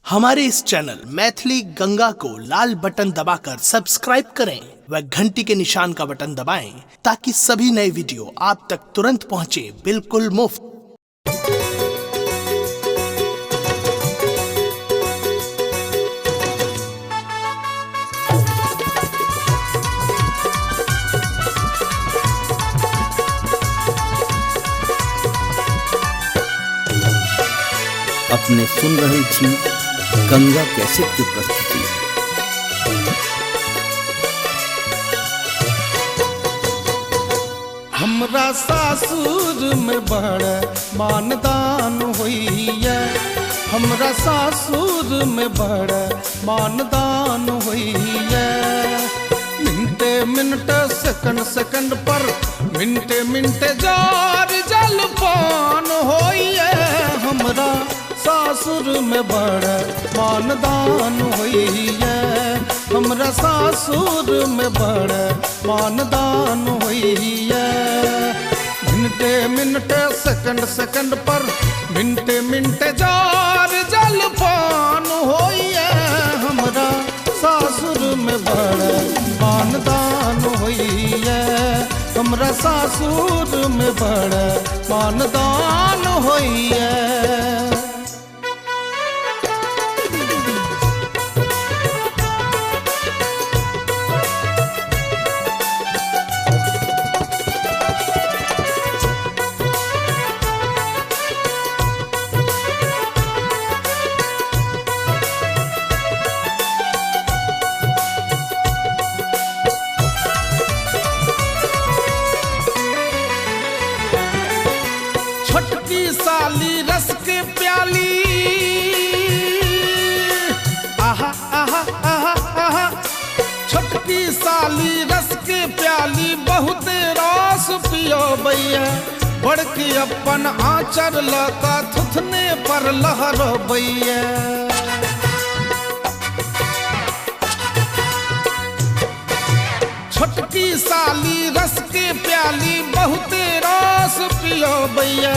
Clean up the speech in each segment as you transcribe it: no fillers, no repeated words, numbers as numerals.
हमारे इस चैनल मैथिली गंगा को लाल बटन दबाकर सब्सक्राइब करें व घंटी के निशान का बटन दबाएं ताकि सभी नए वीडियो आप तक तुरंत पहुंचे बिल्कुल मुफ्त। अपने सुन रही छी गंगा कैसेट की प्रस्तुति। हमरा सासुर में बड़ मानदान होइए, हमरा सासुर में बड़ मानदान होइए। मिनटे मिनट सेकंड सेकंड पर मिनटे मिनटे जार जलपान होइए। हमरा सासुर में बड़ मानदान होइए, हमरा सासुर में बड़ मानदान होइए। मिनटे मिनटे सेकंड सेकंड पर मिनटे मिनटे जार जलपान होइए। हमरा सासुर में बड़ मानदान होइए, हमरा सासुर में बड़ मानदान होइए। छोटकी साली रस के प्याली, आहा आहा आहा आहा। छोटकी साली रस के प्याली बहुत रस पियो बैया। बड़की अपन आंचर लका थुथने पर लहरो बैया। छोटकी साली रस के प्याली बहुत रस पियो बैया।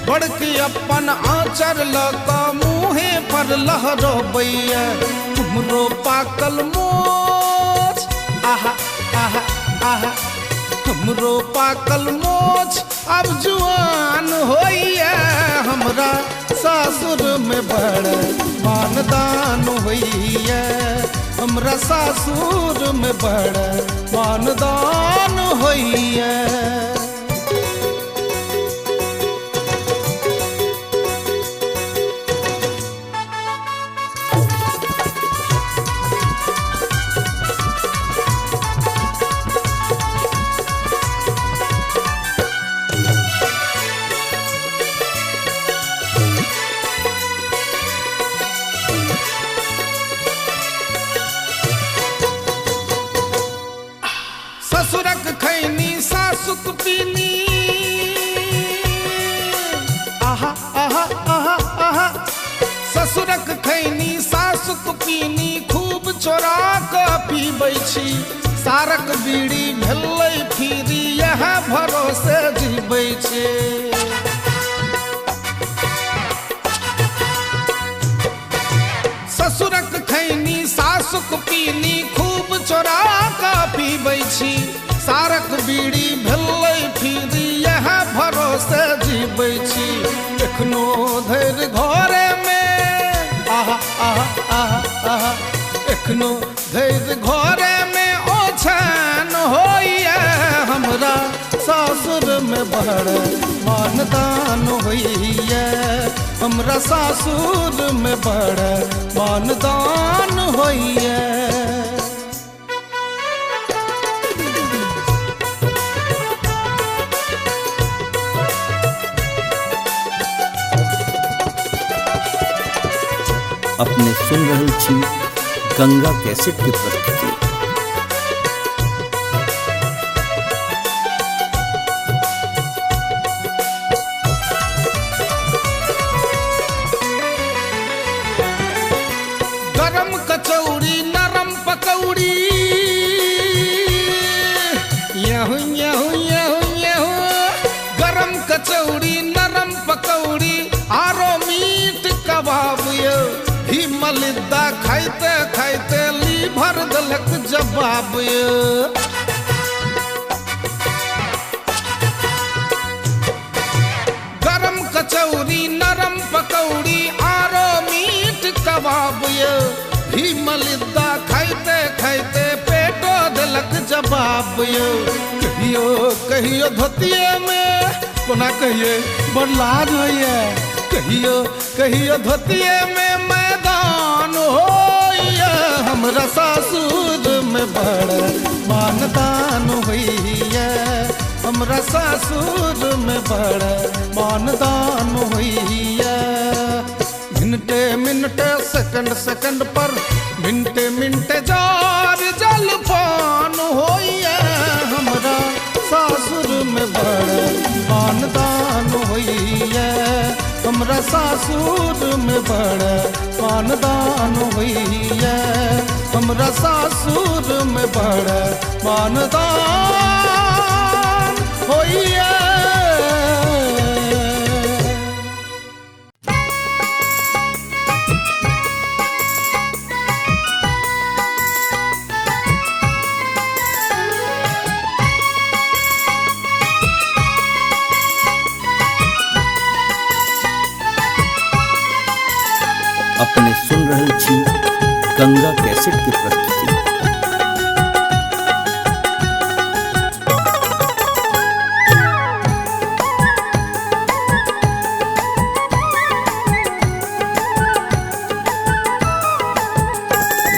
बड़की अपन आंचर लका मुँहे पर लहरो बैया। तुमरो पाकल मोछ, आहा आहा आहा। तुमरो पाकल मोछ अब जुआन होइए। हमरा सासुर में बड़ मानदान होइए, हमरा सासुर में बड़ मानदान होइए। ससुरक खैनी सासुक पीनी, आहा आहा आहा आहा। ससुरक खैनी सासुक पीनी खूब चोरा के पीबै छी। सारक बीड़ी भेलै फिरी यह भरोसे जीबै छी। ससुरक खैनी सासुक पीनी खूब चोरा के पीबै छी। सारक बीड़ी भेलै फिरी यह भरोसे जीबै छी। एखनो धैर्य घरे में, आहा आहा आहा आहा। एखनो धैर्य घरे में ओछैन होइए। हमरा सासुर में बड़ मानदान होइए, हमरा सासुर में बड़ मानदान होइए। अपने सुन रही छी गंगा कैसेट की प्रस्तुति। गरम कचौड़ी नरम पकौड़ी, यहूं यहूं यहूं यहूं। गरम कचौड़ी नरम पकौड़ी आरो मीठ कबाब यो। मलिद्दा खाइते खाइते लीभर दलक जवाब गरम कचौरी नरम पकौड़ी आरो मीट कबाब भी मलिद्दा खाइते खाइते पेटो दलक जवाब कहियो कहियो धोतिए में कोना कहिए बड़ लाज होइए कहियो कहियो धोतिए में मैदान होइए हमरा सासुर में बड़ मानदान होइए हमरा सासुर में बड़ मानदान होइए मिनटे मिनटे सेकंड सेकंड पर मिनटे मिनटे जार जलपान होइए हमरा सासुर में बड़ मानदान होइए हमरा सासुर में बड़ मानदान होइए हमरा सासुर में बड़ मानदान होइए अपने सुन रहल छी गंगा कैसेट के प्रस्तुति।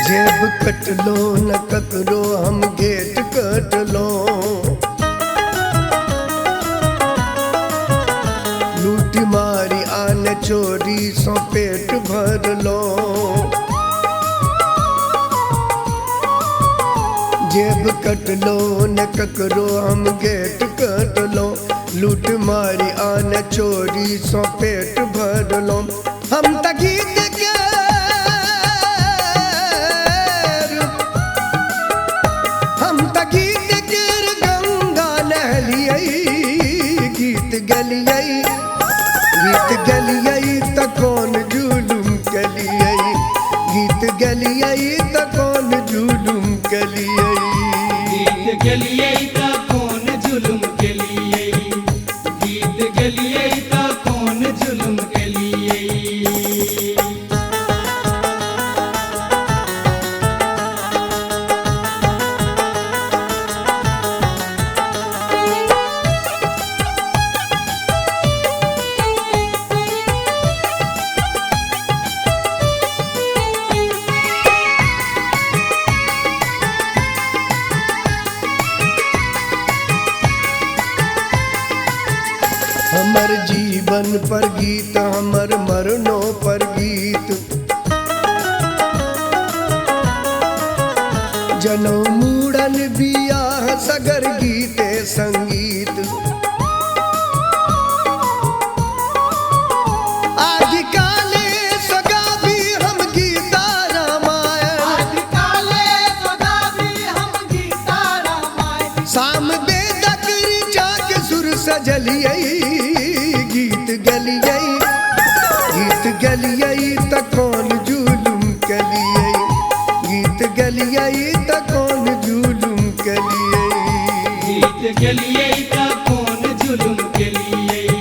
जेब कटलो न ककरो हम गेट कटलो लूट मारी आन चोरी सो पेट भरलो जेब कटलो न ककरो हम गेट कटलो लूट मारी आन चोरी सो पेट भरलो हम त गीत के गीत गलियाई त कौन जुलुम कलियाई गीत गलियाई त कौन जुलुम कलियाई गीत गलियाई त कौन जुलुम कलियाई गीत गलियाई त कौन जुलुम कलियाई हमर जीवन पर गीत हमर मरनो पर गीत जनौ मूड़न बियाह सगर गीते संगीत आज काले सगा भी हम गीता रामायण आज काले सगा भी हम गीता रामायण शाम दे दकरी जाके सुर सजलियई गीत गलियाई त कौन जुलुम कलियाई गीत गलियाई त कौन जुलुम कलियाई गीत गलियाई त कौन जुलुम कलियाई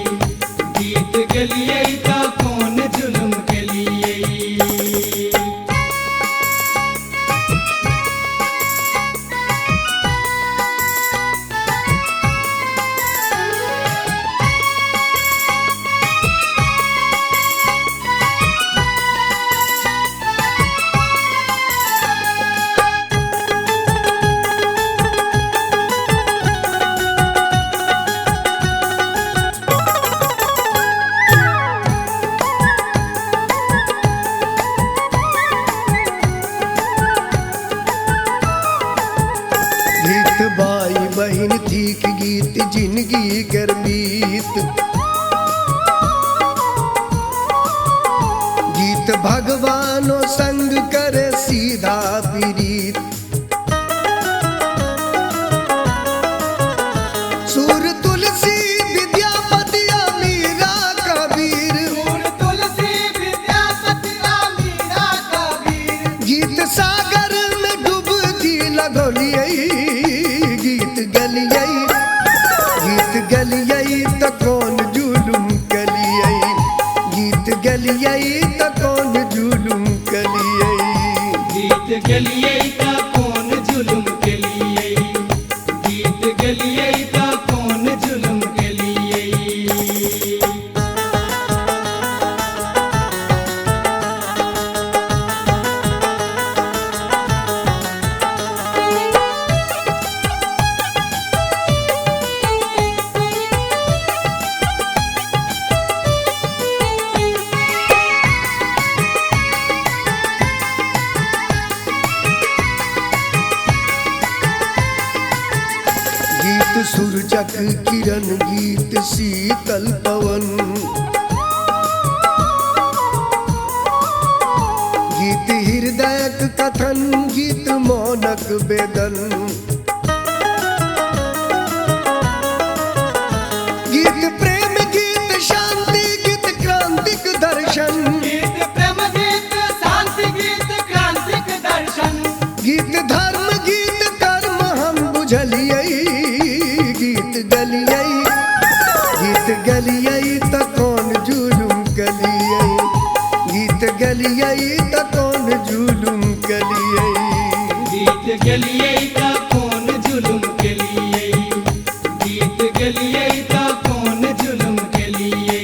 गीत गलियाई त कौन जुलुम कलियाई बाई बहन थीक गीत जिंदगी कर बीत गीत भगवानो संग करे सीधा पीरीत सूर तुलसी विद्यापति मीरा कबीर सूर तुलसी विद्यापति मीरा गलियई त कौन जुलुम कलियई। गीत गलिए का कौन जुलुम के लिए, गीत गलिए का कौन जुलुम के लिए। गीत सूरजक किरण गीत शीतल पवन, गीत हृदयक कथन गीत मौनक वेदन। गीत प्रेम गीत शांति गीत क्रांतिक दर्शन, गीत प्रेम गीत शांति गीत क्रांतिक दर्शन। गीत धर्म गीत कर्म हम बुझलियई। गीत गलियई त कौन जुलुम कलियई, गीत गलियई त कौन जुलुम कलियई। गीत गलिए का कौन जुलुम के लिए, गीत गलिए का कौन जुलुम के लिए।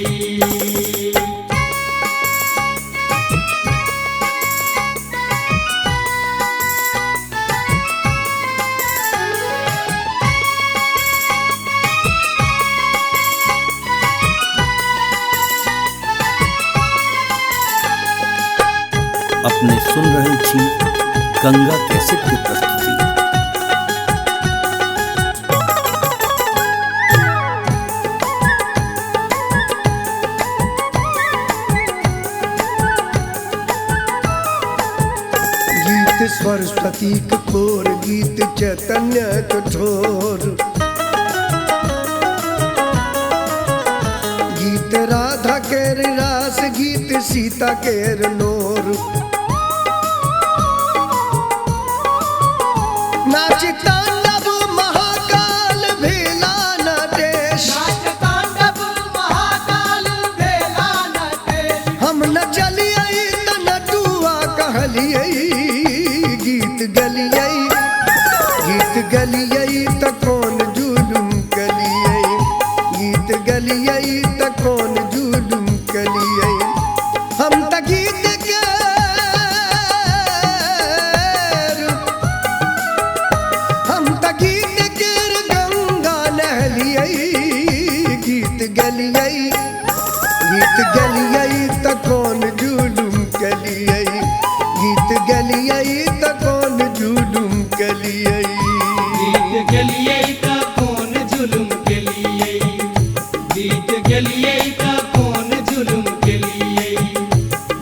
अपने सुन रहे छी गंगा कैसेट की प्रस्तुति। गीत सरस्वती कोर गीत चैतन्य कठोर, गीत राधा केर रास गीत सीता केर लोर। नाच तांडव महाकाल भेला नटेश, नाच तांडव महाकाल भेला नटेश। हम न चलियई त नटुआ कहलियई। गीत गलियई त कौन जुलुम कलियई, गीत गलियई त कौन जुलुम कलियई। हम त गीत केर गंगा नहलियई। गीत गलियई त कौन जुलुम कलियई, गीत गलियई त कौन जुलुम कलियई। गीत गलिए का कौन जुलुम के लिए, गीत गलिए का कौन जुलुम के लिए,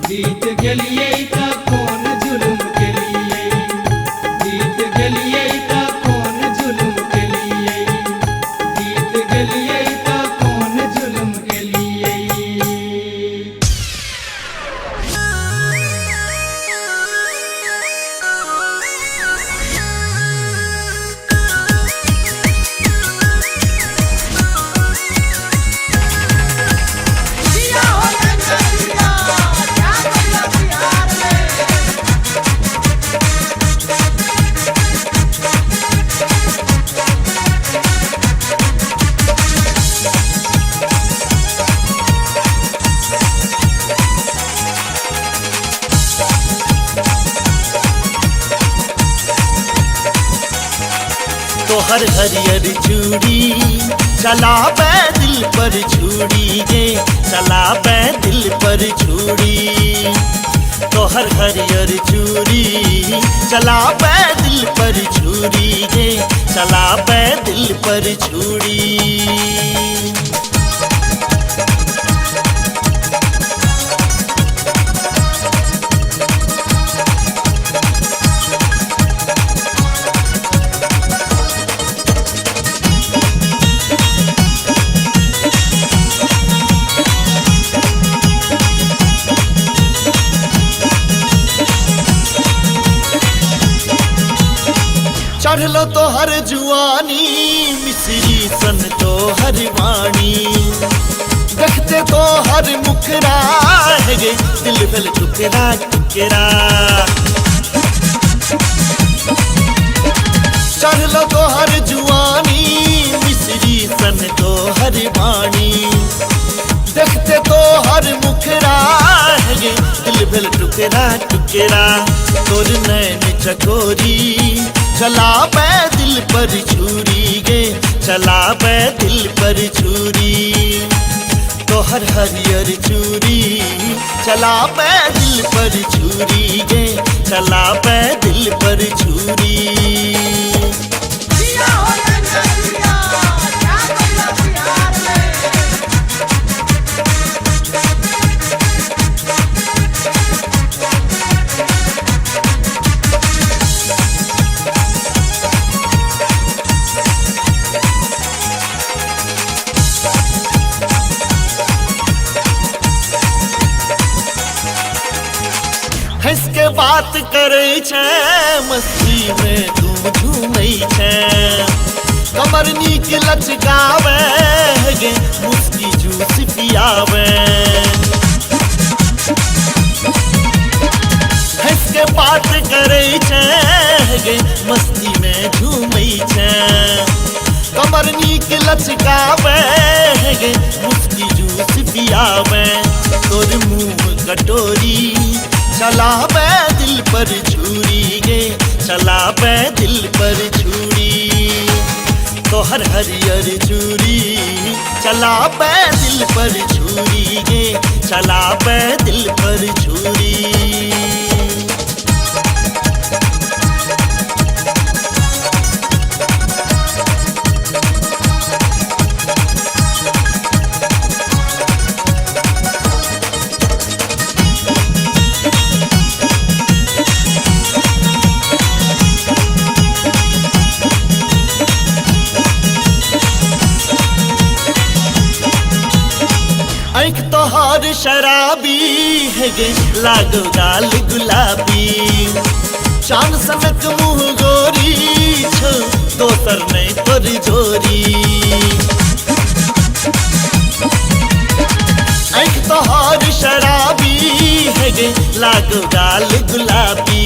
गीत गलिए का कौन जुलुम के लिए, गीत गलिए का कौन जुलुम के लिए, गीत गलिए का कौन जुलुम के लिए। तोहर हरियर चूड़ी चलावे दिल पर छुड़ी गे, चलावे दिल पर छुड़ी। तोहर हरियर चूड़ी चलावे दिल पर छुड़ी गे, चलावे दिल पर छुड़ी। चढ़लो तो हर जुआनी मिश्री सन तो हर वाणी, देखते तो हर मुखरा है गे दिल भल टुकड़ा टुकड़ा चढ़ लो तो हर जुआनी मिश्री सन तो हर बाणी देखते तो हर मुखरा है गे दिल भल टुकड़ा टुकड़ा तोर नैन चकोरी चला बै दिल पर छुरी गे चला बै दिल पर छुरी तो हर हरियर चूरी चला बै दिल पर छुरी गे चला बै दिल पर छुरी हंस के बात करे छे मस्ती में धूम झूमै छे कमर नीक लचकावे गे मुस्की जूस पियावे हंस के बात करे छे गे मस्ती में झूमै छे कमर नीक लचकावे गे मुस्की जूस पियावे तोर मुंह कटोरी चला बै दिल पर छुरी गे चला बै दिल पर छुरी तो हर हरियर चूरी चला बै दिल पर छुरी गे चला बै दिल पर छुरी आँख तोहार शराबी है गे लागो गाल गुलाबी चांद सनक मुँह गोरी छो दोसर नहीं तोर जोरी आँख तोहार शराबी है गे लागो गाल गुलाबी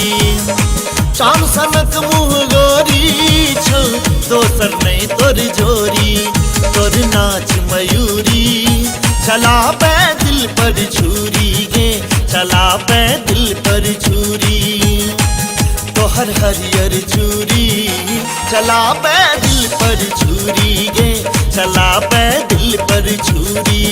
चांद सनक मुँह गोरी छो दोसर नहीं तोर जोरी तोर नाच मयूरी चला बै दिल पर छुरी गे चला बै दिल पर छुरी तो हर हरियर चूरी चला बै दिल पर छुरी गे चला बै दिल पर छुरी